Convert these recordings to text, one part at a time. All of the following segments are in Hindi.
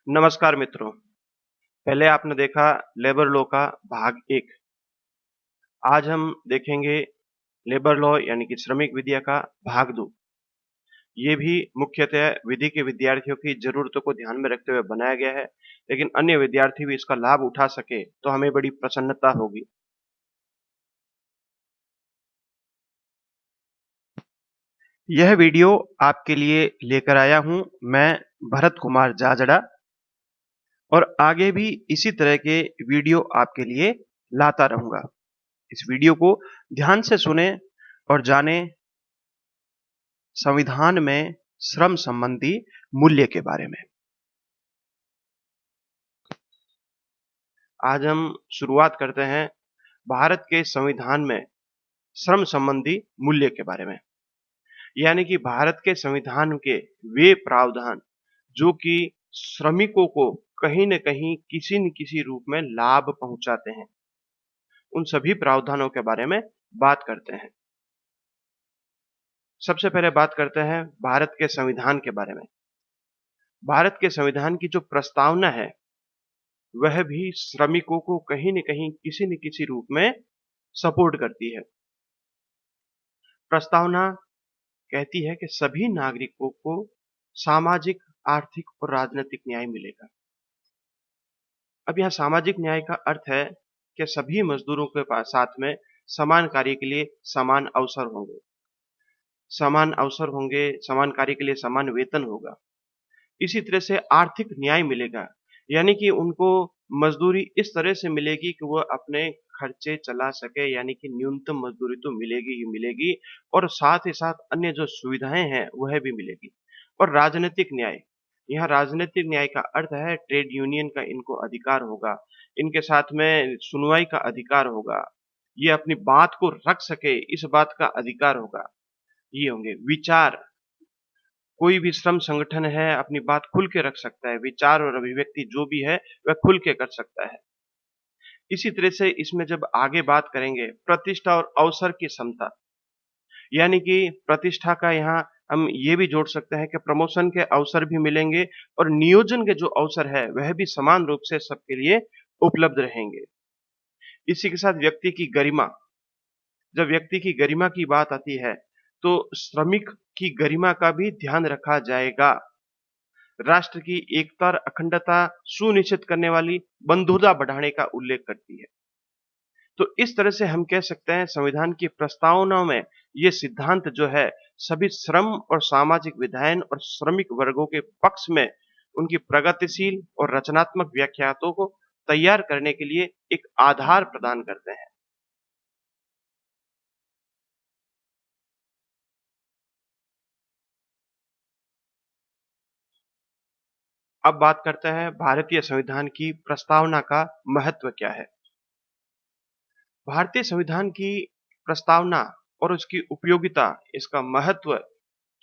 नमस्कार मित्रों। पहले आपने देखा लेबर लॉ का भाग 1। आज हम देखेंगे लेबर लॉ यानी कि श्रमिक विधिया का भाग 2। ये भी मुख्यतः विधि के विद्यार्थियों की ज़रूरतों को ध्यान में रखते हुए बनाया गया है, लेकिन अन्य विद्यार्थी भी इसका लाभ उठा सके तो हमें बड़ी प्रसन्नता होगी। यह वीडियो आपके लिए लेकर आया हूँ मैं भरत कुमार जाजड़ा, और आगे भी इसी तरह के वीडियो आपके लिए लाता रहूँगा। इस वीडियो को ध्यान से सुने और जाने संविधान में श्रम संबंधी मूल्य के बारे में। आज हम शुरुआत करते हैं भारत के संविधान में श्रम संबंधी मूल्य के बारे में। यानी कि भारत के संविधान के वे प्रावधान जो कि श्रमिकों को कहीं न कहीं किसी न किसी रूप में लाभ पहुंचाते हैं, उन सभी प्रावधानों के बारे में बात करते हैं। सबसे पहले बात करते हैं भारत के संविधान के बारे में। भारत के संविधान की जो प्रस्तावना है, वह भी श्रमिकों को कहीं न कहीं किसी न किसी रूप में सपोर्ट करती है। प्रस्तावना कहती है कि सभी नागरिकों को सामाजिक, आर्थिक और राजनीतिक न्याय मिलेगा। अब यहाँ सामाजिक न्याय का अर्थ है कि सभी मजदूरों के पास साथ में समान कार्य के लिए समान अवसर होंगे। समान अवसर होंगे, समान कार्य के लिए समान वेतन होगा। इसी तरह से आर्थिक न्याय मिलेगा, यानी कि उनको मजदूरी इस तरह से मिलेगी कि वह अपने खर्चे चला सके, यानी कि न्यूनतम मजदूरी तो मिलेगी ही मिलेगी, और साथ ही साथ अन्य जो सुविधाएं हैं वह भी मिलेगी। और राजनीतिक न्याय, यहाँ राजनीतिक न्याय का अर्थ है ट्रेड यूनियन का इनको अधिकार होगा, इनके साथ में सुनवाई का अधिकार होगा, ये अपनी बात को रख सके इस बात का अधिकार होगा। ये होंगे विचार, कोई भी श्रम संगठन है अपनी बात खुल के रख सकता है, विचार और अभिव्यक्ति जो भी है वह खुल के कर सकता है। इसी तरह से इसमें जब आगे बात करेंगे प्रतिष्ठा और अवसर की समता, यानी कि प्रतिष्ठा का यहाँ हम ये भी जोड़ सकते हैं कि प्रमोशन के अवसर भी मिलेंगे और नियोजन के जो अवसर है वह भी समान रूप से सबके लिए उपलब्ध रहेंगे। इसी के साथ व्यक्ति की गरिमा, जब व्यक्ति की गरिमा की बात आती है तो श्रमिक की गरिमा का भी ध्यान रखा जाएगा। राष्ट्र की एकता और अखंडता सुनिश्चित करने वाली बंधुता बढ़ाने का उल्लेख करती है। तो इस तरह से हम कह सकते हैं संविधान की प्रस्तावनाओं में ये सिद्धांत जो है सभी श्रम और सामाजिक विधायन और श्रमिक वर्गों के पक्ष में उनकी प्रगतिशील और रचनात्मक व्याख्यातों को तैयार करने के लिए एक आधार प्रदान करते हैं। अब बात करते हैं भारतीय संविधान की प्रस्तावना का महत्व क्या है। भारतीय संविधान की प्रस्तावना और उसकी उपयोगिता, इसका महत्व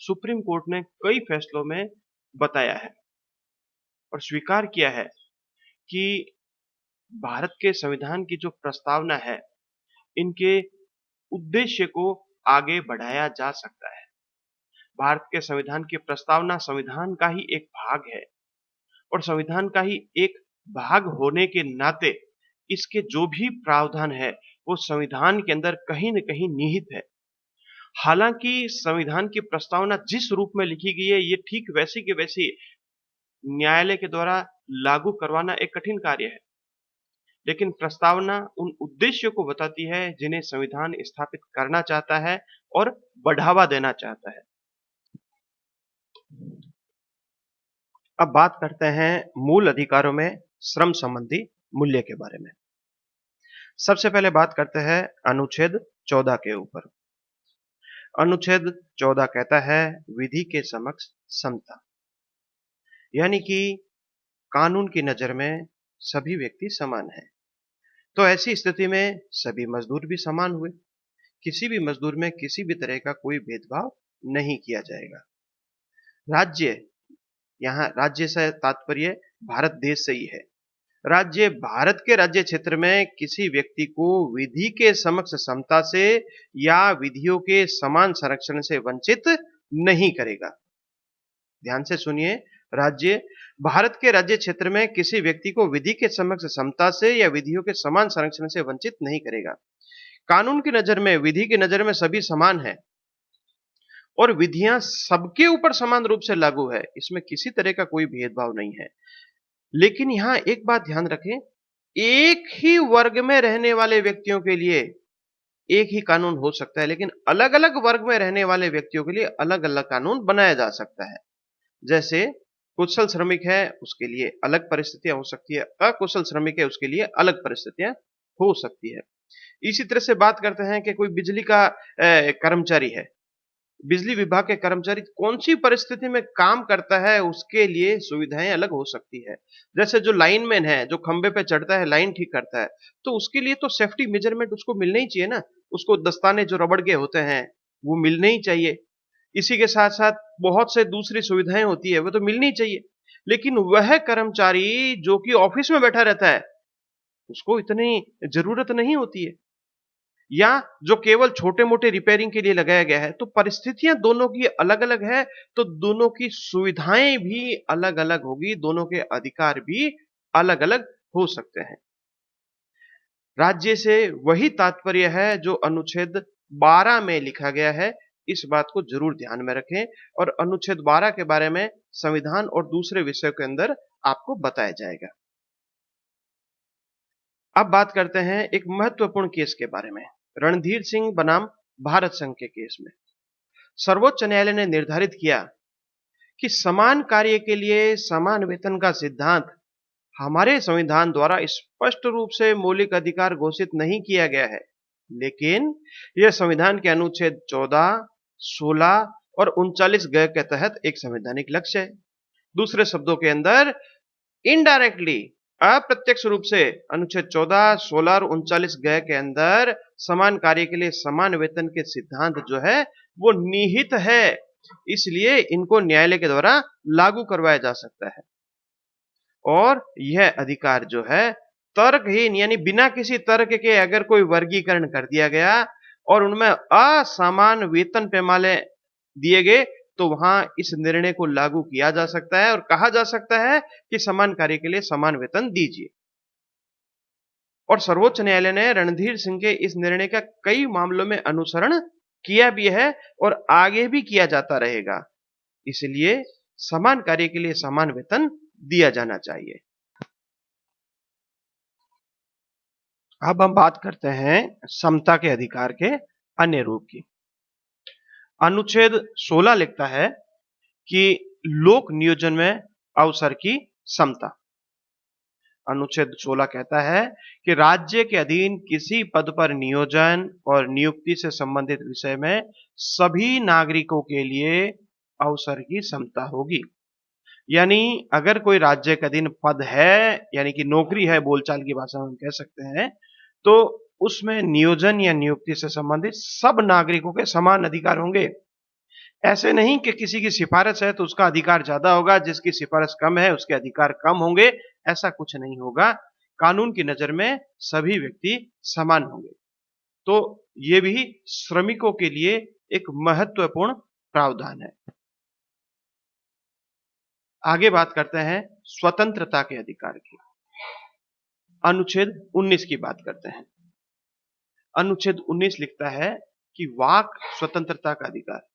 सुप्रीम कोर्ट ने कई फैसलों में बताया है और स्वीकार किया है कि भारत के संविधान की जो प्रस्तावना है, इनके उद्देश्य को आगे बढ़ाया जा सकता है। भारत के संविधान की प्रस्तावना संविधान का ही एक भाग है और संविधान का ही एक भाग होने के नाते इसके जो भी प्रावधान है वो संविधान के अंदर कहीं न कहीं निहित है। हालाँकि संविधान की प्रस्तावना जिस रूप में लिखी गई है ये ठीक वैसी की वैसी न्यायालय के द्वारा लागू करवाना एक कठिन कार्य है। लेकिन प्रस्तावना उन उद्देश्यों को बताती है जिन्हें संविधान स्थापित करना चाहता है और बढ़ावा देना चाहता है। अब बात करते हैं मूल अधिकारों में श्रम संबंधी मूल्य के बारे में। सबसे पहले बात करते हैं अनुच्छेद 14 के ऊपर। अनुच्छेद 14 कहता है विधि के समक्ष समता, यानी कि कानून की नजर में सभी व्यक्ति समान हैं। तो ऐसी स्थिति में सभी मजदूर भी समान हुए, किसी भी मजदूर में किसी भी तरह का कोई भेदभाव नहीं किया जाएगा। राज्य, यहाँ राज्य से तात्पर्य भारत देश से ही है। राज्य भारत के राज्य क्षेत्र में किसी व्यक्ति को विधि के समक्ष समता से या विधियों के समान संरक्षण से वंचित नहीं करेगा। ध्यान से सुनिए, राज्य भारत के राज्य क्षेत्र में किसी व्यक्ति को विधि के समक्ष समता से या विधियों के समान संरक्षण से वंचित नहीं करेगा। कानून की नजर में, विधि की नजर में सभी समान हैं और विधियां सबके ऊपर समान रूप से लागू है। इसमें किसी तरह का कोई भेदभाव नहीं है। लेकिन यहां एक बात ध्यान रखें, एक ही वर्ग में रहने वाले व्यक्तियों के लिए एक ही कानून हो सकता है, लेकिन अलग-अलग वर्ग में रहने वाले व्यक्तियों के लिए अलग-अलग कानून बनाया जा सकता है। जैसे कुशल श्रमिक है, उसके लिए अलग परिस्थितियां हो सकती है, अकुशल श्रमिक है, उसके लिए अलग परिस्थितियां हो सकती है। इसी तरह से बात करते हैं कि कोई बिजली का कर्मचारी है, बिजली विभाग के कर्मचारी कौन-सी परिस्थिति में काम करता है, उसके लिए सुविधाएँ अलग हो सकती है। जैसे जो लाइनमैन है, जो खंभे पे चढ़ता है, लाइन ठीक करता है, तो उसके लिए तो सेफ्टी मेजरमेंट उसको मिलने ही चाहिए ना। उसको दस्ताने जो रबड़ के होते हैं, वो मिलने ही चाहिए। इसी के साथ-साथ बहुत से दूसरी सुविधाएँ होती है, वो तो मिलनी ही चाहिए। लेकिन वह कर्मचारी जो कि ऑफ़िस में बैठा रहता है, उसको इतनी ज़रूरत नहीं होती है। या जो केवल छोटे-मोटे रिपेयरिंग के लिए लगाया गया है, तो परिस्थितियाँ दोनों की अलग-अलग है, तो दोनों की सुविधाएँ भी अलग-अलग होगी, दोनों के अधिकार भी अलग-अलग हो सकते हैं। राज्य से वही तात्पर्य है जो अनुच्छेद 12 में लिखा गया है, इस बात को ज़रूर ध्यान में रखें और अनुच्छेद 12 के बारे में संविधान और दूसरे विषयों के अंदर आपको बताया जाएगा। अब बात करते हैं एक महत्वपूर्ण केस के बारे में, रणधीर सिंह बनाम भारत संघ के केस में। सर्वोच्च न्यायालय ने निर्धारित किया कि समान कार्य के लिए समान वेतन का सिद्धांत हमारे संविधान द्वारा स्पष्ट रूप से मौलिक अधिकार घोषित नहीं किया गया है, लेकिन यह संविधान के अनुच्छेद 14, 16 और 39 ग के तहत एक संवैधानिक लक्ष्य है। दूसरे शब्दों के अंदर इनडायरेक्टली, अप्रत्यक्ष रूप से अनुच्छेद 14, 16 और 39 ग के अंदर समान कार्य के लिए समान वेतन के सिद्धांत जो है वो निहित है। इसलिए इनको न्यायालय के द्वारा लागू करवाया जा सकता है और यह अधिकार जो है तर्कहीन, यानी बिना किसी तर्क के अगर कोई वर्गीकरण कर दिया गया और उनमें असमान वेतन पैमाने दिए गए, तो वहां इस निर्णय को लागू किया जा सकता है और कहा जा सकता है कि समान कार्य के लिए समान वेतन दीजिए। और सर्वोच्च न्यायालय ने रणधीर सिंह के इस निर्णय का कई मामलों में अनुसरण किया भी है और आगे भी किया जाता रहेगा। इसलिए समान कार्य के लिए समान वेतन दिया जाना चाहिए। अब हम बात करते हैं समता के अधिकार के अन्य रूप की। अनुच्छेद 16 लिखता है कि लोक नियोजन में अवसर की समता। अनुच्छेद 16 कहता है कि राज्य के अधीन किसी पद पर नियोजन और नियुक्ति से संबंधित विषय में सभी नागरिकों के लिए अवसर की समता होगी। यानी अगर कोई राज्य के अधीन पद है, यानी कि नौकरी है, बोलचाल की भाषा में हम कह सकते हैं, तो उसमें नियोजन या नियुक्ति से संबंधित सब नागरिकों के समान अधिकार होंगे। ऐसे नहीं कि किसी की सिफारिश है तो उसका अधिकार ज्यादा होगा, जिसकी सिफारिश कम है उसके अधिकार कम होंगे, ऐसा कुछ नहीं होगा। कानून की नजर में सभी व्यक्ति समान होंगे। तो ये भी श्रमिकों के लिए एक महत्वपूर्ण प्रावधान है। आगे बात करते हैं स्वतंत्रता के अधिकार की। अनुच्छेद 19 की बात करते हैं। अनुच्छेद 19 लिखता है कि वाक स्वतंत्रता का अधिकार।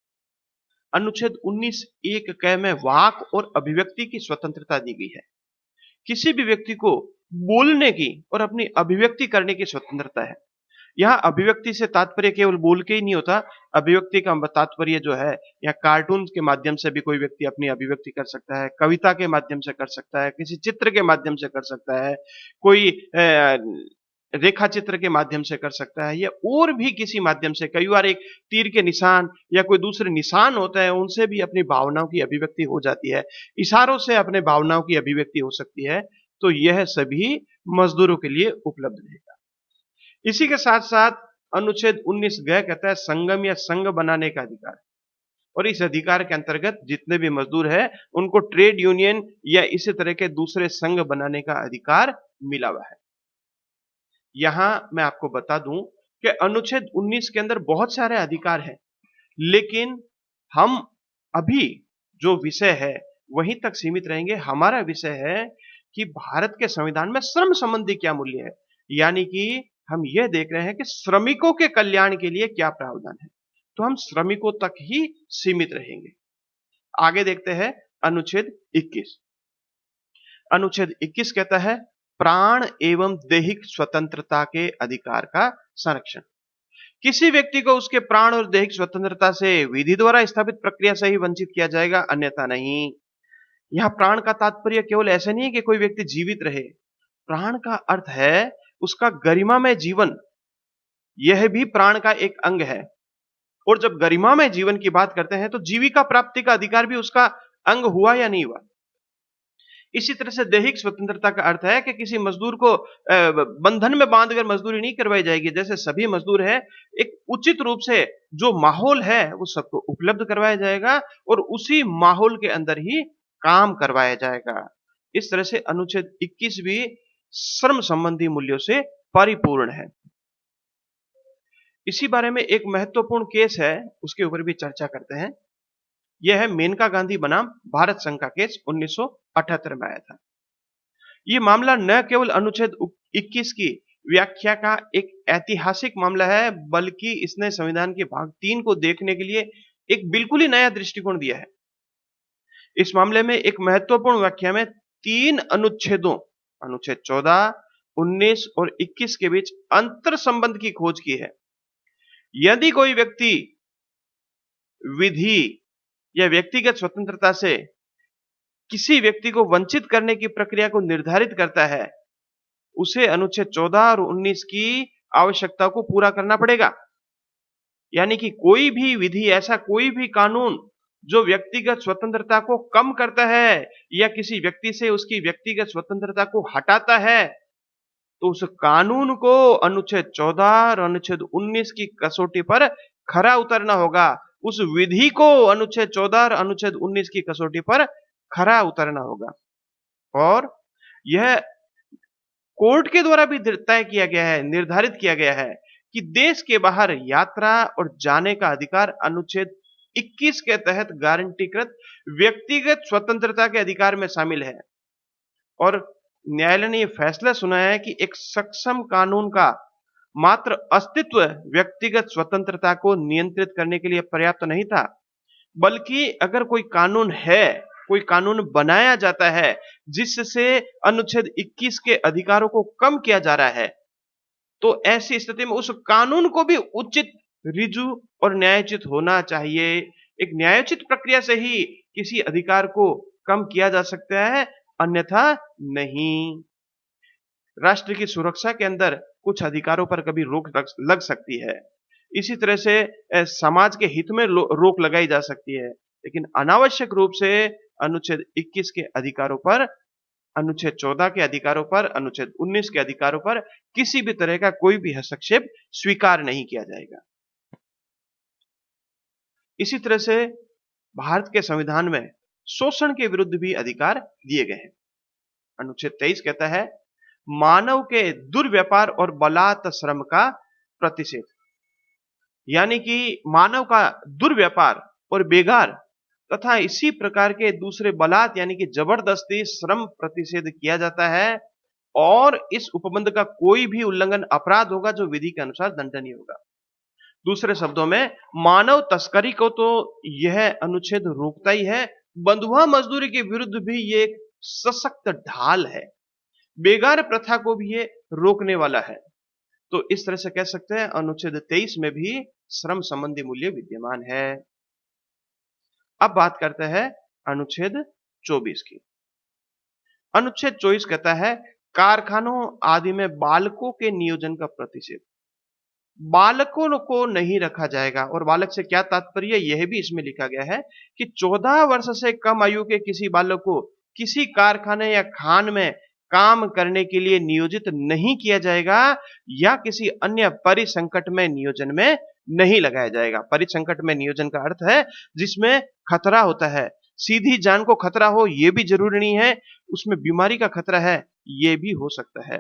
अनुच्छेद 19 एक क में वाक और अभिव्यक्ति की स्वतंत्रता दी गई है। किसी भी व्यक्ति को बोलने की और अपनी अभिव्यक्ति करने की स्वतंत्रता है। यहाँ अभिव्यक्ति से तात्पर्य केवल बोल के ही नहीं होता, अभिव्यक्ति का तात्पर्य जो है या कार्टून के माध्यम से भी कोई व्यक्ति अपनी अभिव्यक्ति कर सकता है, कविता के माध्यम से कर सकता है, किसी चित्र के माध्यम से कर सकता है, कोई रेखा चित्र के माध्यम से कर सकता है या और भी किसी माध्यम से। कई बार एक तीर के निशान या कोई दूसरे निशान होते हैं, उनसे भी अपनी भावनाओं की अभिव्यक्ति हो जाती है। इशारों से अपने भावनाओं की अभिव्यक्ति हो सकती है। तो यह सभी मजदूरों के लिए उपलब्ध रहेगा। इसी के साथ-साथ अनुच्छेद 19 ग कहता है संगम या संघ बनाने का अधिकार। और इस अधिकार के अंतर्गत जितने भी मजदूर हैं, उनको ट्रेड यूनियन या इसी तरह के दूसरे संघ बनाने का अधिकार मिला हुआ है। यहां मैं आपको बता दूं कि अनुच्छेद 19 के अंदर बहुत सारे अधिकार हैं, लेकिन हम अभी जो विषय है वहीं तक सीमित रहेंगे। हमारा विषय है कि भारत के संविधान में श्रम संबंधी क्या मूल्य है, यानी कि हम यह देख रहे हैं कि श्रमिकों के कल्याण के लिए क्या प्रावधान है। तो हम श्रमिकों तक ही सीमित रहेंगे। आगे देखते हैं अनुच्छेद 21। अनुच्छेद 21 कहता है प्राण एवं दैहिक स्वतंत्रता के अधिकार का संरक्षण। किसी व्यक्ति को उसके प्राण और दैहिक स्वतंत्रता से विधि द्वारा स्थापित प्रक्रिया से ही वंचित किया जाएगा, अन्यथा नहीं। यहां प्राण का तात्पर्य केवल ऐसा नहीं है कि कोई व्यक्ति जीवित रहे। प्राण का अर्थ है उसका गरिमामय जीवन, यह भी प्राण का एक अंग है। और जब गरिमामय जीवन की बात करते हैं तो जीविका प्राप्ति का अधिकार भी उसका अंग हुआ या नहीं हुआ। इसी तरह से दैहिक स्वतंत्रता का अर्थ है कि किसी मजदूर को बंधन में बांधकर मजदूरी नहीं करवाई जाएगी। जैसे सभी मजदूर है, एक उचित रूप से जो माहौल है वो सबको उपलब्ध करवाया जाएगा और उसी माहौल के अंदर ही काम करवाया जाएगा। इस तरह से अनुच्छेद 21 भी श्रम संबंधी मूल्यों से परिपूर्ण है। इसी बारे में एक महत्वपूर्ण केस है, उसके ऊपर भी चर्चा करते हैं। यह है मेनका गांधी बनाम भारत संघ का केस, 1978 में आया था। ये मामला न केवल अनुच्छेद 21 की व्याख्या का एक ऐतिहासिक मामला है, बल्कि इसने संविधान के भाग 3 को देखने के लिए एक बिल्कुल ही नया दृष्टिकोण दिया है। इस मामले में एक महत्वपूर्ण व्याख्या में 3 अनुच्छेदों, अनुच्छेद 14, 19 और 21 के बीच अंतर संबंध की खोज की है। यदि कोई व्यक्ति विधि या व्यक्तिगत स्वतंत्रता से किसी व्यक्ति को वंचित करने की प्रक्रिया को निर्धारित करता है, उसे अनुच्छेद 14 और 19 की आवश्यकता को पूरा करना पड़ेगा। यानी कि कोई भी विधि, ऐसा कोई भी कानून जो व्यक्तिगत स्वतंत्रता को कम करता है या किसी व्यक्ति से उसकी व्यक्तिगत स्वतंत्रता को हटाता है, तो उस कानून को अनुच्छेद 14 और अनुच्छेद 19 की कसौटी पर खरा उतरना होगा। उस विधि को अनुच्छेद 14 और अनुच्छेद 19 की कसौटी पर खरा उतरना होगा। और यह कोर्ट के द्वारा भी तय किया गया है, निर्धारित किया गया है कि देश के बाहर यात्रा और जाने का अधिकार अनुच्छेद 21 के तहत गारंटीकृत व्यक्तिगत स्वतंत्रता के अधिकार में शामिल है। और न्यायालय ने यह फैसला सुनाया है कि एक सक्षम कानून का मात्र अस्तित्व व्यक्तिगत स्वतंत्रता को नियंत्रित करने के लिए पर्याप्त नहीं था, बल्कि अगर कोई कानून है, कोई कानून बनाया जाता है जिससे अनुच्छेद 21 के अधिकारों को कम किया जा रहा है, तो ऐसी स्थिति में उस कानून को भी उचित, ऋजु और न्यायोचित होना चाहिए। एक न्यायोचित प्रक्रिया से ही किसी अधिकार को कम किया जा सकता है, अन्यथा नहीं। राष्ट्र की सुरक्षा के अंदर कुछ अधिकारों पर कभी रोक लग सकती है। इसी तरह से समाज के हित में रोक लगाई जा सकती है, लेकिन अनावश्यक रूप से अनुच्छेद 21 के अधिकारों पर, अनुच्छेद 14 के अधिकारों पर, अनुच्छेद 19 के अधिकारों पर किसी भी तरह का कोई भी हस्तक्षेप स्वीकार नहीं किया जाएगा। इसी तरह से भारत के संविधान में शोषण के विरुद्ध भी अधिकार दिए गए हैं। अनुच्छेद 23 कहता है मानव के दुर्व्यापार और बलात् श्रम का प्रतिषेध। यानी कि मानव का दुर्व्यापार और बेगार तथा इसी प्रकार के दूसरे बलात् यानी कि जबरदस्ती श्रम प्रतिषेध किया जाता है, और इस उपबंध का कोई भी उल्लंघन अपराध होगा जो विधि के अनुसार दंडनीय होगा। दूसरे शब्दों में मानव तस्करी को तो यह अनुच्छेद रोकता ही है, बंधुआ मजदूरी के विरुद्ध भी ये एक सशक्त ढाल है, बेगार प्रथा को भी ये रोकने वाला है। तो इस तरह से कह सकते हैं अनुच्छेद 23 में भी श्रम संबंधी मूल्य विद्यमान है। अब बात करते हैं अनुच्छेद 24 की। अनुच्छेद 24 कहता है कारखानों आदि में बालकों के नियोजन का प्रतिषेध। बालकों को नहीं रखा जाएगा, और बालक से क्या तात्पर्य, यह भी इसमें लिखा गया है कि 14 वर्ष से कम आयु के किसी बालक को किसी कारखाने या खान में काम करने के लिए नियोजित नहीं किया जाएगा या किसी अन्य परिसंकट में नियोजन में नहीं लगाया जाएगा। परिसंकट में नियोजन का अर्थ है जिसमें खतरा होता है, सीधी जान को खतरा हो ये भी जरूरी नहीं है, उसमें बीमारी का खतरा है ये भी हो सकता है।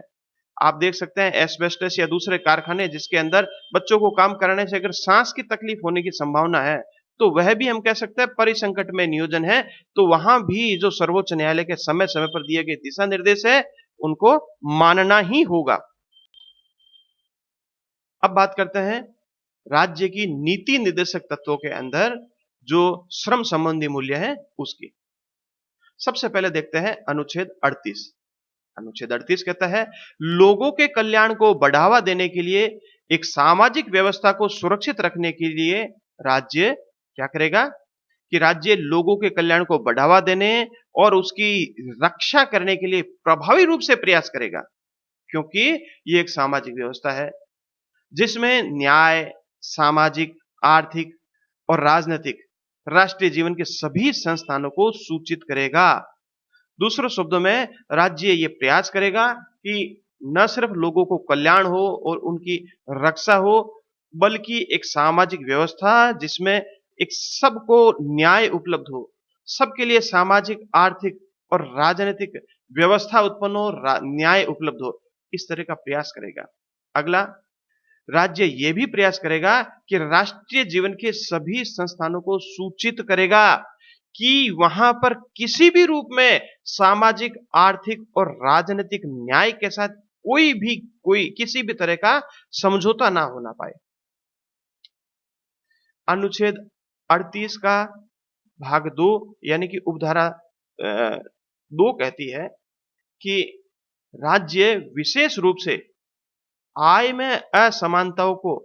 आप देख सकते हैं एस्बेस्टस या दूसरे कारखाने जिसके अंदर बच्चों को काम कराने से अगर सांस की तकलीफ होने की संभावना है, तो वह भी हम कह सकते हैं परिसंकट में नियोजन है। तो वहां भी जो सर्वोच्च न्यायालय के समय समय पर दिए गए दिशा निर्देश है, उनको मानना ही होगा। अब बात करते हैं राज्य की नीति निर्देशक तत्वों के अंदर जो श्रम संबंधी मूल्य है उसकी। सबसे पहले देखते हैं अनुच्छेद 38। अनुच्छेद 38 कहता है, लोगों के कल्याण को बढ़ावा देने के लिए, एक सामाजिक व्यवस्था को सुरक्षित रखने के लिए राज्य क्या करेगा कि राज्य लोगों के कल्याण को बढ़ावा देने और उसकी रक्षा करने के लिए प्रभावी रूप से प्रयास करेगा, क्योंकि ये एक सामाजिक व्यवस्था है जिसमें न्याय, सामाजिक, आर्थिक और राजनीतिक राष्ट्रीय जीवन के सभी संस्थानों को सूचित करेगा। दूसरे शब्दों में राज्य ये प्रयास करेगा कि न सिर्फ लोगों को कल्याण हो और उनकी रक्षा हो, बल्कि एक सामाजिक व्यवस्था जिसमें एक सबको न्याय उपलब्ध हो, सबके लिए सामाजिक, आर्थिक और राजनीतिक व्यवस्था उत्पन्न हो, न्याय उपलब्ध हो, इस तरह का प्रयास करेगा। अगला, राज्य यह भी प्रयास करेगा कि राष्ट्रीय जीवन के सभी संस्थानों को सूचित करेगा कि वहां पर किसी भी रूप में सामाजिक, आर्थिक और राजनीतिक न्याय के साथ कोई किसी भी तरह का समझौता ना होना पाए। अनुच्छेद 38 का भाग 2 यानी कि उपधारा 2 कहती है कि राज्य विशेष रूप से आय में असमानताओं को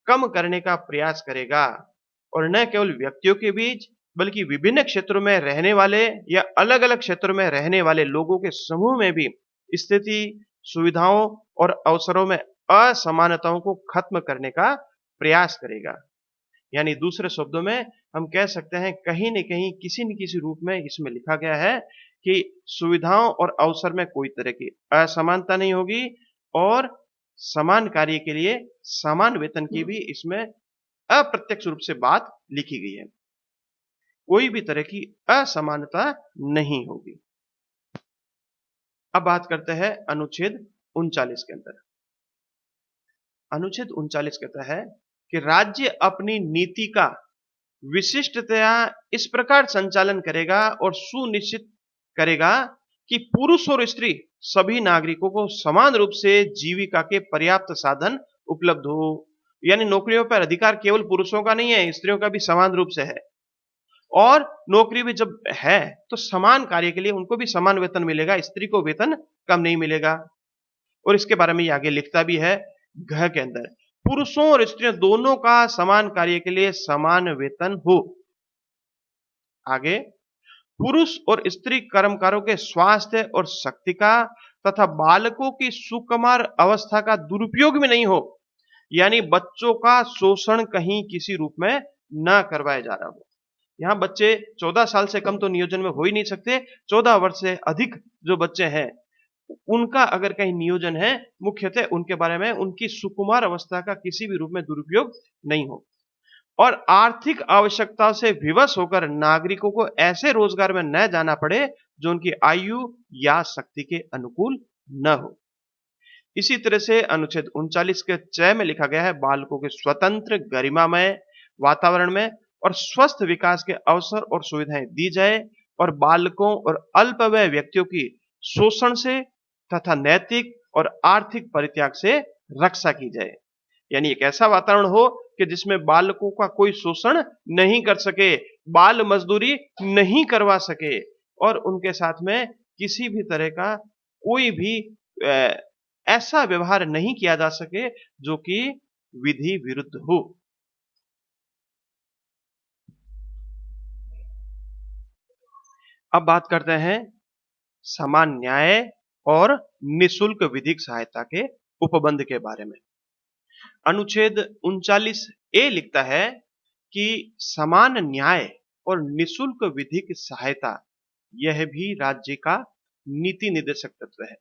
कम करने का प्रयास करेगा और न केवल व्यक्तियों के बीच, बल्कि विभिन्न क्षेत्रों में रहने वाले या अलग अलग क्षेत्रों में रहने वाले लोगों के समूह में भी स्थिति, सुविधाओं और अवसरों में असमानताओं को खत्म करने का प्रयास करेगा। यानी दूसरे शब्दों में हम कह सकते हैं, कहीं न कहीं किसी न किसी रूप में इसमें लिखा गया है कि सुविधाओं और अवसर में कोई तरह की असमानता नहीं होगी और समान कार्य के लिए समान वेतन की भी इसमें अप्रत्यक्ष रूप से बात लिखी गई है। कोई भी तरह की असमानता नहीं होगी। अब बात करते हैं अनुच्छेद 39 के अंदर। अनुच्छेद 39 कहता है कि राज्य अपनी नीति का विशिष्टतया इस प्रकार संचालन करेगा और सुनिश्चित करेगा कि पुरुष और स्त्री सभी नागरिकों को समान रूप से जीविका के पर्याप्त साधन उपलब्ध हो। यानी नौकरियों पर अधिकार केवल पुरुषों का नहीं है, स्त्रियों का भी समान रूप से है। और नौकरी भी जब है तो समान कार्य के लिए उनको भी समान वेतन मिलेगा, स्त्री को वेतन कम नहीं मिलेगा। और इसके बारे में ये आगे लिखता भी है घ के अंदर, पुरुषों और स्त्रियों दोनों का समान कार्य के लिए समान वेतन हो। आगे, पुरुष और स्त्री कर्मकारों के स्वास्थ्य और शक्ति का तथा बालकों की सुकुमार अवस्था का दुरुपयोग भी नहीं हो, यानी बच्चों का शोषण कहीं किसी रूप में न करवाया जा रहा हो। यहाँ बच्चे 14 साल से कम तो नियोजन में हो ही नहीं सकते, 14 वर्ष से अधिक जो बच्चे हैं उनका अगर कहीं नियोजन है, मुख्यतः उनके बारे में उनकी सुकुमार अवस्था का किसी भी रूप में दुरुपयोग नहीं हो और आर्थिक आवश्यकता से विवश होकर नागरिकों को ऐसे रोजगार में न जाना पड़े जो उनकी आयु या शक्ति के अनुकूल न हो। इसी तरह से अनुच्छेद 39 के 6 में लिखा गया है, बालकों के स्वतंत्र गरिमामय वातावरण में और स्वस्थ विकास के अवसर और सुविधाएं दी जाए और बालकों और अल्पवय व्यक्तियों की शोषण से तथा नैतिक और आर्थिक परित्याग से रक्षा की जाए। यानी एक ऐसा वातावरण हो कि जिसमें बालकों का कोई शोषण नहीं कर सके, बाल मजदूरी नहीं करवा सके और उनके साथ में किसी भी तरह का कोई भी ऐसा व्यवहार नहीं किया जा सके जो कि विधि विरुद्ध हो। अब बात करते हैं समान न्याय और निशुल्क विधिक सहायता के उपबंध के बारे में। अनुच्छेद 39 ए लिखता है कि समान न्याय और निशुल्क विधिक सहायता यह भी राज्य का नीति निर्देशक तत्व है।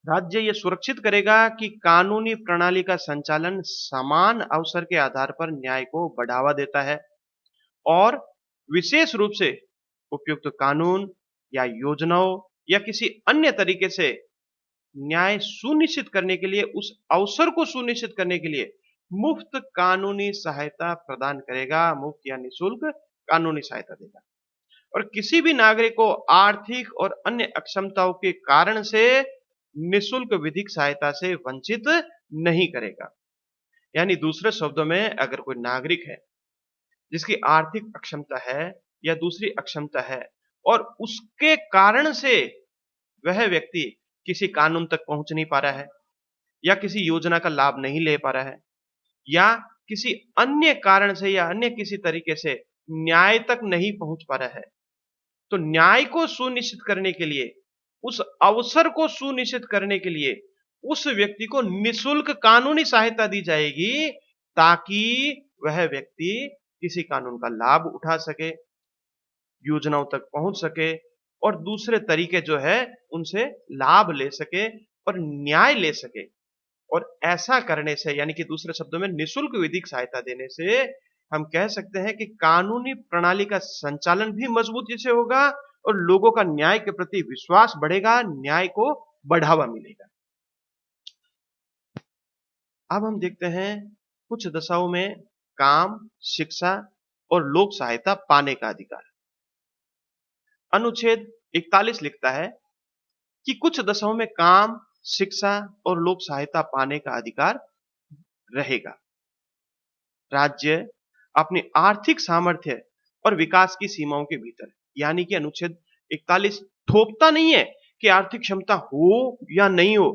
राज्य यह सुरक्षित करेगा कि कानूनी प्रणाली का संचालन समान अवसर के आधार पर न्याय को बढ़ावा देता है और विशेष रूप से उपयुक्त कानून या योजनाओं या किसी अन्य तरीके से न्याय सुनिश्चित करने के लिए, उस अवसर को सुनिश्चित करने के लिए मुफ्त कानूनी सहायता प्रदान करेगा, मुफ्त या निःशुल्क कानूनी सहायता देगा। और किसी भी नागरिक को आर्थिक और अन्य अक्षमताओं के कारण से निःशुल्क विधिक सहायता से वंचित नहीं करेगा। यानी दूसरे शब्दों में अगर कोई नागरिक है जिसकी आर्थिक अक्षमता है या दूसरी अक्षमता है और उसके कारण से वह व्यक्ति किसी कानून तक पहुंच नहीं पा रहा है या किसी योजना का लाभ नहीं ले पा रहा है या किसी अन्य कारण से या अन्य किसी तरीके से न्याय तक नहीं पहुंच पा रहा है, तो न्याय को सुनिश्चित करने के लिए, उस अवसर को सुनिश्चित करने के लिए उस व्यक्ति को निःशुल्क कानूनी सहायता दी जाएगी ताकि वह व्यक्ति किसी कानून का लाभ उठा सके, योजनाओं तक पहुंच सके और दूसरे तरीके जो है उनसे लाभ ले सके और न्याय ले सके। और ऐसा करने से यानी कि दूसरे शब्दों में निःशुल्क विधिक सहायता देने से हम कह सकते हैं कि कानूनी प्रणाली का संचालन भी मजबूती से होगा और लोगों का न्याय के प्रति विश्वास बढ़ेगा, न्याय को बढ़ावा मिलेगा। अब हम देखते हैं कुछ दशाओं में काम, शिक्षा और लोक सहायता पाने का अधिकार। अनुच्छेद 41 लिखता है कि कुछ दशाओं में काम, शिक्षा और लोक सहायता पाने का अधिकार रहेगा। राज्य अपनी आर्थिक सामर्थ्य और विकास की सीमाओं के भीतर, यानी कि अनुच्छेद 41 थोपता नहीं है कि आर्थिक क्षमता हो या नहीं हो,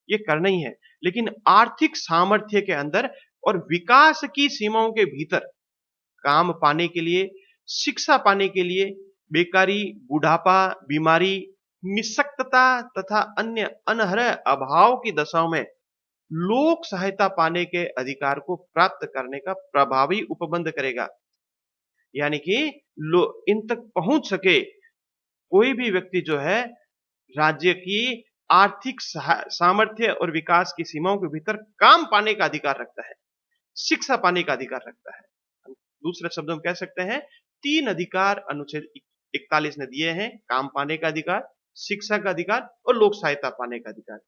ये करना ही है, लेकिन आर्थिक सामर्थ्य के अंदर और विकास की सीमाओं के भीतर काम पाने के लिए, शिक्षा पाने के लिए, बेकारी, बुढ़ापा, बीमारी, निःशक्तता तथा अन्य अनहरह अभाव की दशाओं में लोक सहायता पाने के अधिकार को प्राप्त करने का प्रभावी उपबंध करेगा। यानी कि इन तक पहुंच सके कोई भी व्यक्ति जो है राज्य की आर्थिक सामर्थ्य और विकास की सीमाओं के भीतर काम पाने का अधिकार रखता है, शिक्षा पाने का अधिकार रखता है। दूसरे शब्दों में कह सकते हैं 3 अधिकार अनुच्छेद 41 ने दिए हैं, काम पाने का अधिकार, शिक्षा का अधिकार और लोक सहायता पाने का अधिकार।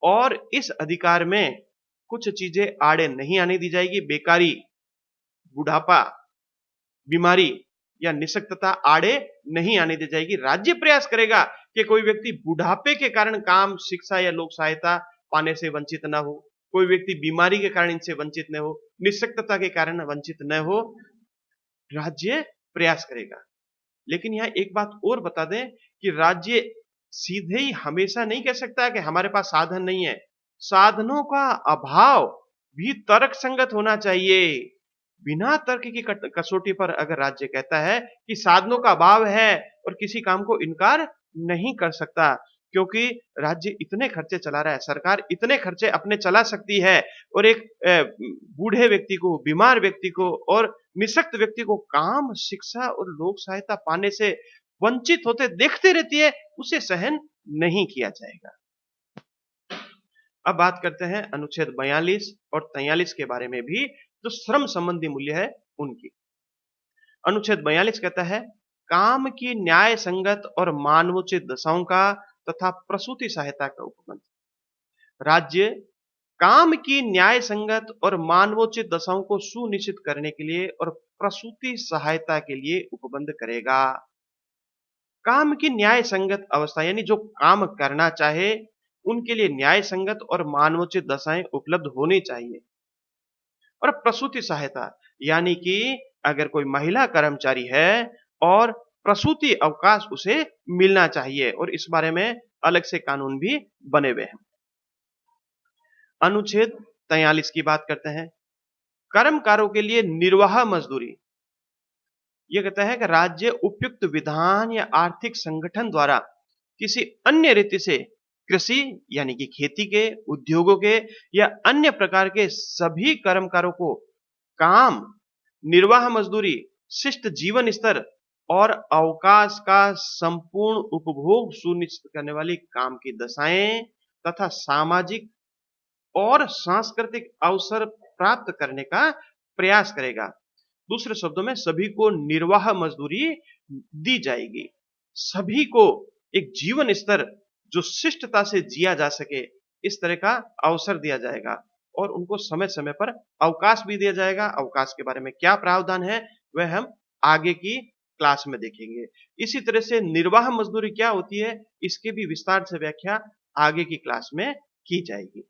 और इस अधिकार में कुछ चीजें आड़े नहीं आने दी जाएगी, बेकारी, बुढ़ापा, बीमारी या निःशक्तता आड़े नहीं आने दी जाएगी। राज्य प्रयास करेगा कि कोई व्यक्ति बुढ़ापे के कारण काम, शिक्षा या लोक सहायता पाने से वंचित न हो, कोई व्यक्ति बीमारी के कारण इनसे वंचित न हो, निःशक्तता के कारण वंचित न हो, राज्य प्रयास करेगा। लेकिन यहां एक बात और बता दें कि राज्य सीधे ही हमेशा नहीं कह सकता कि हमारे पास साधन नहीं है। साधनों का अभाव भी तर्क संगत होना चाहिए। बिना तर्क की कसौटी पर अगर राज्य कहता है कि साधनों का अभाव है और किसी काम को इनकार नहीं कर सकता, क्योंकि राज्य इतने खर्चे चला रहा है, सरकार इतने खर्चे अपने चला सकती है और एक बूढ़े व्यक्ति को, बीमार व्यक्ति को और निःशक्त व्यक्ति को काम, शिक्षा और लोक सहायता पाने से वंचित होते देखते रहती है, उसे सहन नहीं किया जाएगा। अब बात करते हैं अनुच्छेद 42 और 43 के बारे में भी, जो श्रम संबंधी मूल्य है उनकी। अनुच्छेद 42 कहता है काम की न्याय संगत और मानवोचित दशाओं का तथा प्रसूति सहायता का उपबंध। राज्य काम की न्याय संगत और मानवोचित दशाओं को सुनिश्चित करने के लिए और प्रसूति सहायता के लिए उपबंध करेगा। काम की न्याय संगत अवस्था यानी जो काम करना चाहे उनके लिए न्याय संगत और मानवोचित दशाएं उपलब्ध होनी चाहिए। और प्रसूति सहायता यानी कि अगर कोई महिला कर्मचारी है और प्रसूति अवकाश उसे मिलना चाहिए और इस बारे में अलग से कानून भी बने हुए हैं। अनुच्छेद 43 की बात करते हैं, कर्मकारों के लिए निर्वाह मजदूरी। यह कहता है कि राज्य उपयुक्त विधान या आर्थिक संगठन द्वारा किसी अन्य रीति से कृषि यानी कि खेती के, उद्योगों के या अन्य प्रकार के सभी कर्मकारों को काम, निर्वाह मजदूरी, शिष्ट जीवन स्तर और अवकाश का संपूर्ण उपभोग सुनिश्चित करने वाली काम की दशाएं तथा सामाजिक और सांस्कृतिक अवसर प्राप्त करने का प्रयास करेगा। दूसरे शब्दों में सभी को निर्वाह मजदूरी दी जाएगी, सभी को एक जीवन स्तर जो शिष्टता से जिया जा सके इस तरह का अवसर दिया जाएगा और उनको समय-समय पर अवकाश भी दिया जाएगा। अवकाश के बारे में क्या प्रावधान है, वह हम आगे की क्लास में देखेंगे। इसी तरह से निर्वाह मज़दूरी क्या होती है, इसकी भी विस्तार से व्याख्या आगे की क्लास में की जाएगी।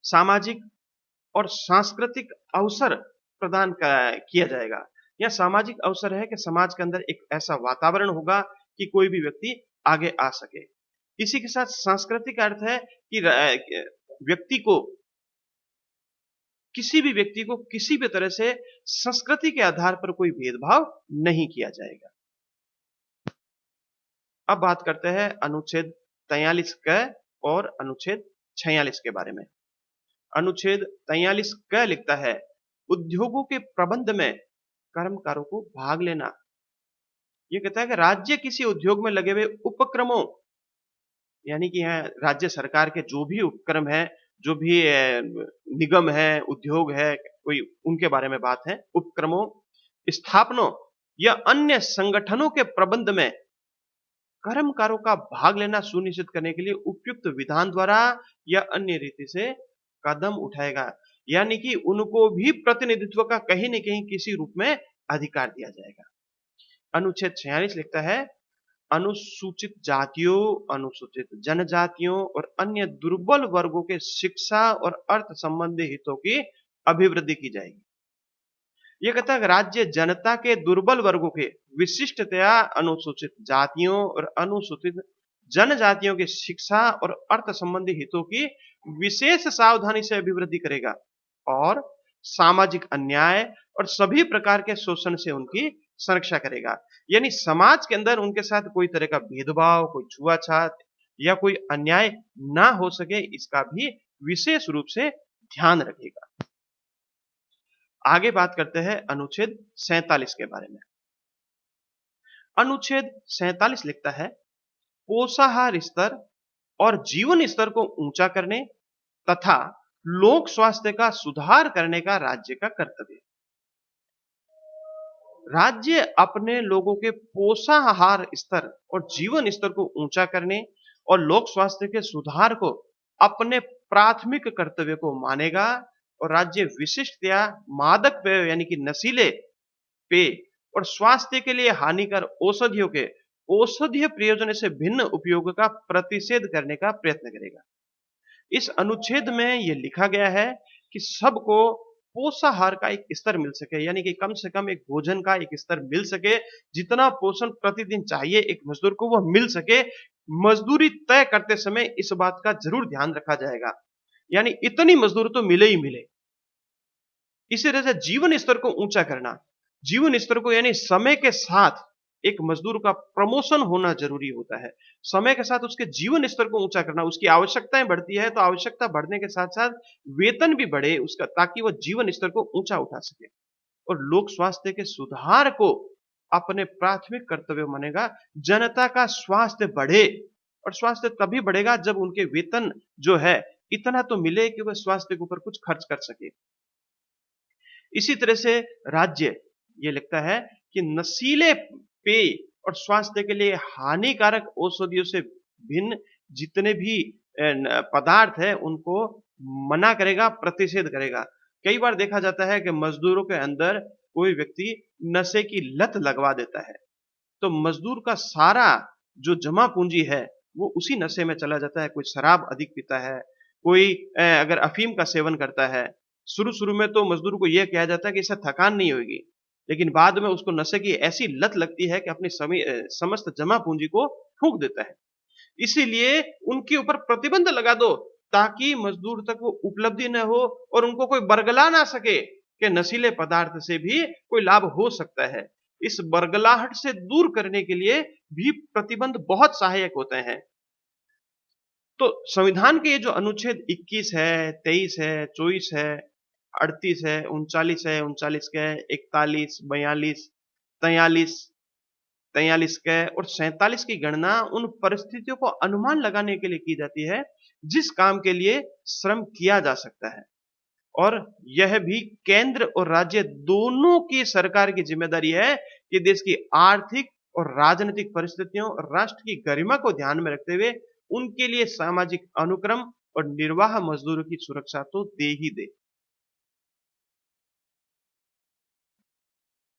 सामाजिक और सांस्कृतिक अवसर प्रदान किया जाएगा। यह सामाजिक अवसर है कि समाज के अंदर एक ऐसा वातावरण होगा कि कोई भी व्यक्ति आगे आ सके। इसी के साथ सांस्कृतिक अर्थ है कि व्यक्ति को किसी भी व्यक्ति को किसी भी तरह से संस्कृति के आधार पर कोई भेदभाव नहीं किया जाएगा। अब बात करते हैं अनुच्छेद 43 क और अनुच्छेद 46 के बारे में। अनुच्छेद 43 क लिखता है, उद्योगों के प्रबंध में कर्मकारों को भाग लेना। ये कहता है कि राज्य किसी उद्योग में लगे हुए उपक्रमों, यानी कि यहाँ राज्य सरकार के जो भी उपक्रम है, जो भी निगम है, उद्योग है, कोई उनके बारे में बात है। उपक्रमों, स्थापनों या अन्य संगठनों के प्रबंध में कर्मकारों का भाग लेना सुनिश्चित करने के लिए उपयुक्त विधान द्वारा या अन्य रीति से कदम उठाएगा। यानी कि उनको भी प्रतिनिधित्व का कहीं न कहीं किसी रूप में अधिकार दिया जाएगा। अनुच्छेद 46 लिखता है, अनुसूचित जातियों, अनुसूचित जनजातियों और अन्य दुर्बल वर्गों के शिक्षा और अर्थ संबंधी हितों की अभिवृद्धि की जाएगी। ये कहता है कि राज्य जनता के दुर्बल वर्गों के विशिष्टतया अनुसूचित जातियों और अनुसूचित जनजातियों की शिक्षा और अर्थ संबंधी हितों की विशेष सावधानी से अभिवृद्धि करेगा और सामाजिक अन्याय और सभी प्रकार के शोषण से उनकी संरक्षा करेगा। यानी समाज के अंदर उनके साथ कोई तरह का भेदभाव, कोई छुआछात या कोई अन्याय ना हो सके, इसका भी विशेष रूप से ध्यान रखेगा। आगे बात करते हैं अनुच्छेद 47 के बारे में। अनुच्छेद 47 लिखता है, पोषाहार स्तर और जीवन स्तर को ऊंचा करने तथा लोक स्वास्थ्य का सुधार करने का राज्य का कर्तव्य। राज्य अपने लोगों के पोषाहार स्तर और जीवन स्तर को ऊंचा करने और लोक स्वास्थ्य के सुधार को अपने प्राथमिक कर्तव्य को मानेगा और राज्य विशिष्टतया मादक पेय यानी कि नशीले पेय और स्वास्थ्य के लिए हानिकर औषधियों के औषधीय प्रयोजन से भिन्न उपयोग का प्रतिषेध करने का प्रयत्न करेगा। इस अनुच्छेद में यह लिखा गया है कि सबको पोषाहार का एक स्तर मिल सके, यानी कि कम से कम एक भोजन का एक स्तर मिल सके, जितना पोषण प्रतिदिन चाहिए एक मजदूर को वह मिल सके। मजदूरी तय करते समय इस बात का जरूर ध्यान रखा जाएगा, यानी इतनी मजदूरी तो मिले ही मिले। इसी तरह से जीवन स्तर को ऊंचा करना, जीवन स्तर को यानी समय के साथ एक मजदूर का प्रमोशन होना जरूरी होता है। समय के साथ उसके जीवन स्तर को ऊंचा करना, उसकी आवश्यकताएं बढ़ती है तो आवश्यकता बढ़ने के साथ साथ वेतन भी बढ़े उसका, ताकि वह जीवन स्तर को ऊंचा उठा सके और लोक स्वास्थ्य के सुधार को अपने प्राथमिक कर्तव्य मानेगा। जनता का स्वास्थ्य बढ़े और स्वास्थ्य तभी बढ़ेगा जब उनके वेतन जो है इतना तो मिले कि वह स्वास्थ्य के ऊपर कुछ खर्च कर सके। इसी तरह से राज्य ये लिखता है कि नशीले पेय और स्वास्थ्य के लिए हानिकारक औषधियों से भिन्न जितने भी पदार्थ है उनको मना करेगा, प्रतिषेध करेगा। कई बार देखा जाता है कि मजदूरों के अंदर कोई व्यक्ति नशे की लत लगवा देता है, तो मजदूर का सारा जो जमा पूंजी है वो उसी नशे में चला जाता है। कोई शराब अधिक पीता है, कोई अगर अफीम का सेवन करता है। शुरू-शुरू में तो मजदूर को यह कहा जाता है कि इससे थकान नहीं होगी, लेकिन बाद में उसको नशे की ऐसी लत लगती है कि अपनी समस्त जमा पूंजी को फूंक देता है। इसीलिए उनके ऊपर प्रतिबंध लगा दो ताकि मजदूर तक वो उपलब्धि न हो और उनको कोई बरगला ना सके कि नशीले पदार्थ से भी कोई लाभ हो सकता है। इस बरगलाहट से दूर करने के लिए भी प्रतिबंध बहुत सहायक होते हैं। तो संविधान के ये जो अनुच्छेद 21 है, 23 है, 24 है, 38 है, 39 के, 41, 42, 43, 43 के और 47 की गणना उन परिस्थितियों को अनुमान लगाने के लिए की जाती है जिस काम के लिए श्रम किया जा सकता है, और यह भी केंद्र और राज्य दोनों की सरकार की जिम्मेदारी है कि देश की आर्थिक और राजनीतिक परिस्थितियों और राष्ट्र की गरिमा को ध्यान में रखते हुए उनके लिए सामाजिक अनुक्रम और निर्वाह मजदूरों की सुरक्षा तो दे ही दे।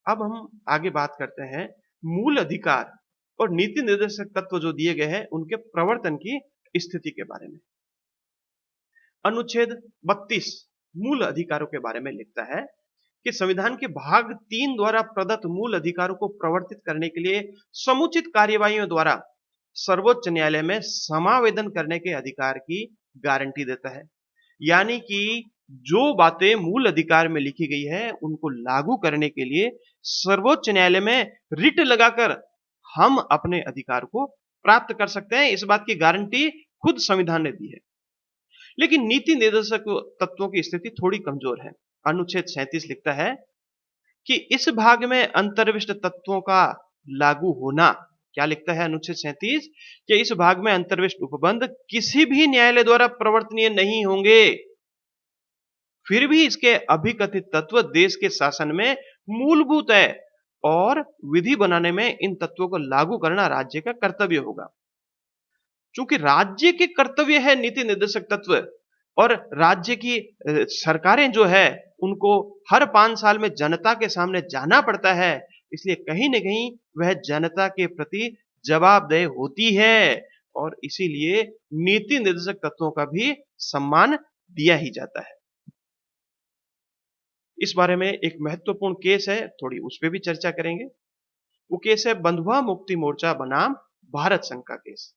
अब हम आगे बात करते हैं मूल अधिकार और नीति निर्देशक तत्व जो दिए गए हैं उनके प्रवर्तन की स्थिति के बारे में। अनुच्छेद 32 मूल अधिकारों के बारे में लिखता है कि संविधान के भाग 3 द्वारा प्रदत्त मूल अधिकारों को प्रवर्तित करने के लिए समुचित कार्यवाहियों द्वारा सर्वोच्च न्यायालय में समावेदन करने के अधिकार की गारंटी देता है। यानी कि जो बातें मूल अधिकार में लिखी गई है उनको लागू करने के लिए सर्वोच्च न्यायालय में रिट लगाकर हम अपने अधिकार को प्राप्त कर सकते हैं। इस बात की गारंटी खुद संविधान ने दी है। लेकिन नीति निर्देशक तत्वों की स्थिति थोड़ी कमजोर है। अनुच्छेद 37 लिखता है कि इस भाग में अंतर्विष्ट तत्वों का लागू होना, क्या लिखता है अनुच्छेद 37 कि इस भाग में अंतर्विष्ट उपबंध किसी भी न्यायालय द्वारा प्रवर्तनीय नहीं होंगे। फिर भी इसके अभिकथित तत्व देश के शासन में मूलभूत है और विधि बनाने में इन तत्वों को लागू करना राज्य का कर्तव्य होगा। चूंकि राज्य के कर्तव्य है नीति निर्देशक तत्व और राज्य की सरकारें जो है उनको हर 5 साल में जनता के सामने जाना पड़ता है, इसलिए कहीं न कहीं वह जनता के प्रति जवाबदेह होती है और इसीलिए नीति निर्देशक तत्वों का भी सम्मान दिया ही जाता है। इस बारे में एक महत्वपूर्ण केस है, थोड़ी उस पे भी चर्चा करेंगे। वो केस है बंधुआ मुक्ति मोर्चा बनाम भारत संघ का केस।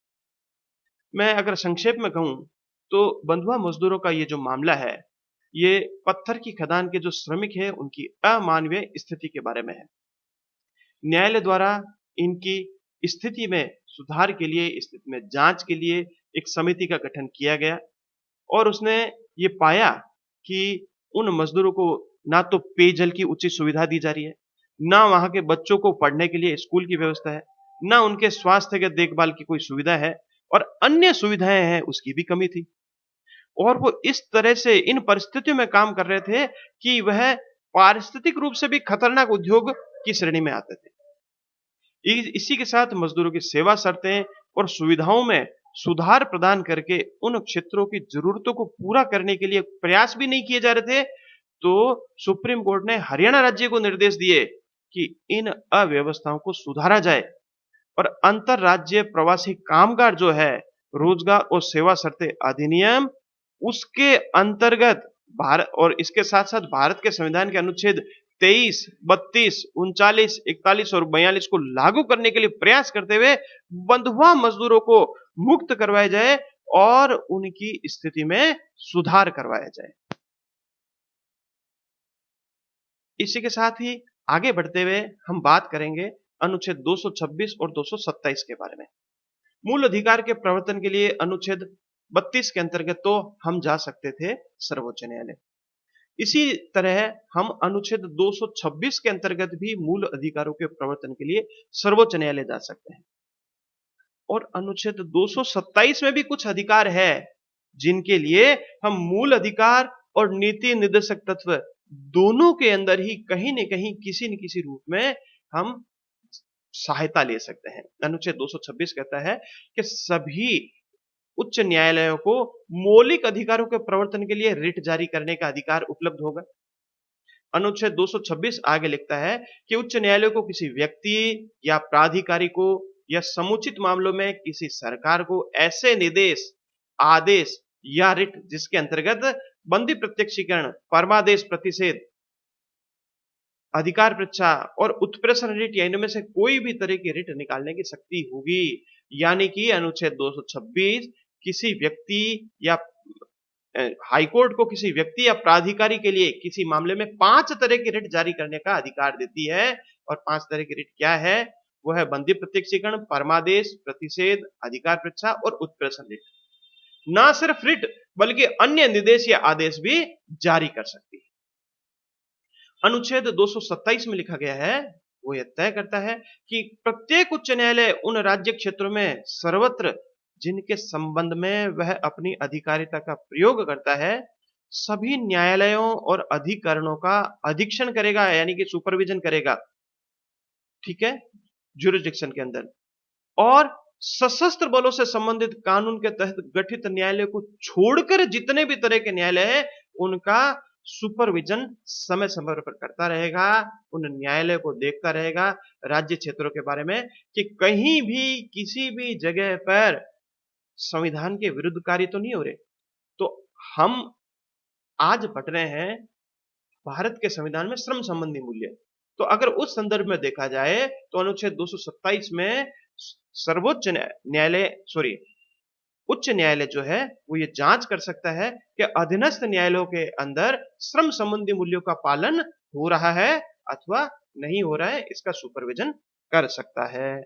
मैं अगर संक्षेप में कहूं तो बंधुआ मजदूरों का ये जो मामला है, ये पत्थर की खदान के जो श्रमिक हैं उनकी अमानवीय स्थिति के बारे में है। न्यायालय द्वारा इनकी स्थिति में सुधार के लिए, स्थिति में जांच के लिए एक समिति का गठन किया गया और उसने ये पाया कि उन मजदूरों को ना तो पेयजल की उचित सुविधा दी जा रही है, ना वहां के बच्चों को पढ़ने के लिए स्कूल की व्यवस्था है, ना उनके स्वास्थ्य के देखभाल की कोई सुविधा है और अन्य सुविधाएं हैं उसकी भी कमी थी। और वो इस तरह से इन परिस्थितियों में काम कर रहे थे कि वह पारिस्थितिक रूप से भी खतरनाक उद्योग की श्रेणी में आते थे। इसी के साथ मजदूरों की सेवा शर्तें और सुविधाओं में सुधार प्रदान करके उन क्षेत्रों की जरूरतों को पूरा करने के लिए प्रयास भी नहीं किए जा रहे थे, तो सुप्रीम कोर्ट ने हरियाणा राज्य को निर्देश दिए कि इन अव्यवस्थाओं को सुधारा जाए और अंतर राज्य प्रवासी कामगार जो है रोजगार और सेवा शर्तें अधिनियम उसके अंतर्गत भारत और इसके साथ साथ भारत के संविधान के अनुच्छेद 23, 32, 39, 41 और 42 को लागू करने के लिए प्रयास करते हुए बंधुआ मजदूरों को मुक्त करवाया जाए और उनकी स्थिति में सुधार करवाया जाए। इसी के साथ ही आगे बढ़ते हुए हम बात करेंगे अनुच्छेद 226 और 227 के बारे में। मूल अधिकार के प्रवर्तन के लिए अनुच्छेद 32 के अंतर्गत तो हम जा सकते थे सर्वोच्च न्यायालय। इसी तरह हम अनुच्छेद 226 के अंतर्गत भी मूल अधिकारों के प्रवर्तन के लिए सर्वोच्च न्यायालय जा सकते हैं। और अनुच्छेद 227 में भी कुछ अधिकार है जिनके लिए हम मूल अधिकार और नीति निर्देशक तत्व दोनों के अंदर ही कहीं न कहीं किसी न किसी रूप में हम सहायता ले सकते हैं। अनुच्छेद 226 कहता है कि सभी उच्च न्यायालयों को मौलिक अधिकारों के प्रवर्तन के लिए रिट जारी करने का अधिकार उपलब्ध होगा। अनुच्छेद 226 आगे लिखता है कि उच्च न्यायालय को किसी व्यक्ति या प्राधिकारी को या समुचित मामलों में किसी सरकार को ऐसे निर्देश, आदेश या रिट जिसके अंतर्गत बंदी प्रत्यक्षीकरण, परमादेश प्रतिषेध, अधिकार पृच्छा और उत्प्रेषण रिट या इनमें से कोई भी तरह की रिट निकालने की शक्ति होगी। यानी कि अनुच्छेद 226 किसी व्यक्ति या हाईकोर्ट को किसी व्यक्ति या प्राधिकारी के लिए किसी मामले में 5 तरह की रिट जारी करने का अधिकार देती है और 5 तरह की रिट क्या है? वो है बंदी प्रत्यक्षीकरण, परमादेश, प्रतिषेध, अधिकार पृच्छा और उत्प्रेषण रिट। ना सिर्फ रिट बल्कि अन्य निर्देश या आदेश भी जारी कर सकती है। अनुच्छेद 227 में लिखा गया है, वो यह तय करता है कि प्रत्येक उच्च न्यायालय उन राज्य क्षेत्रों में सर्वत्र जिनके संबंध में वह अपनी अधिकारिता का प्रयोग करता है, सभी न्यायालयों और अधिकरणों का अधीक्षण करेगा, यानी कि सुपरविजन करेगा, ठीक है, ज्यूरिसडिक्शन के अंदर, और सशस्त्र बलों से संबंधित कानून के तहत गठित न्यायालय को छोड़कर जितने भी तरह के न्यायालय हैं, उनका सुपरविजन समय समय पर करता रहेगा, उन न्यायालय को देखता रहेगा राज्य क्षेत्रों के बारे में कि कहीं भी किसी भी जगह पर संविधान के विरुद्ध कार्य तो नहीं हो रहे। तो हम आज पढ़ रहे हैं भारत के संविधान में श्रम संबंधी मूल्य। तो अगर उस संदर्भ में देखा जाए तो अनुच्छेद 227 में सर्वोच्च न्यायालय सॉरी उच्च न्यायालय जो है वो ये जांच कर सकता है कि अधीनस्थ न्यायालयों के अंदर श्रम संबंधी मूल्यों का पालन हो रहा है अथवा नहीं हो रहा है, इसका सुपरविजन कर सकता है।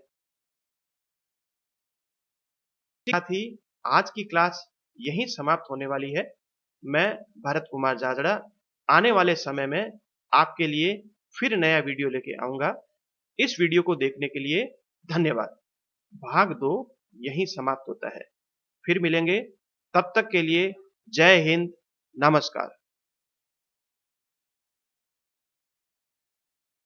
साथ ही आज की क्लास यहीं समाप्त होने वाली है। मैं भरत कुमार जाजड़ा आने वाले समय में आपके लिए फिर नया वीडियो लेके आऊंगा। इस वीडियो को देखने के लिए धन्यवाद। भाग 2 यहीं समाप्त होता है। फिर मिलेंगे, तब तक के लिए जय हिंद, नमस्कार।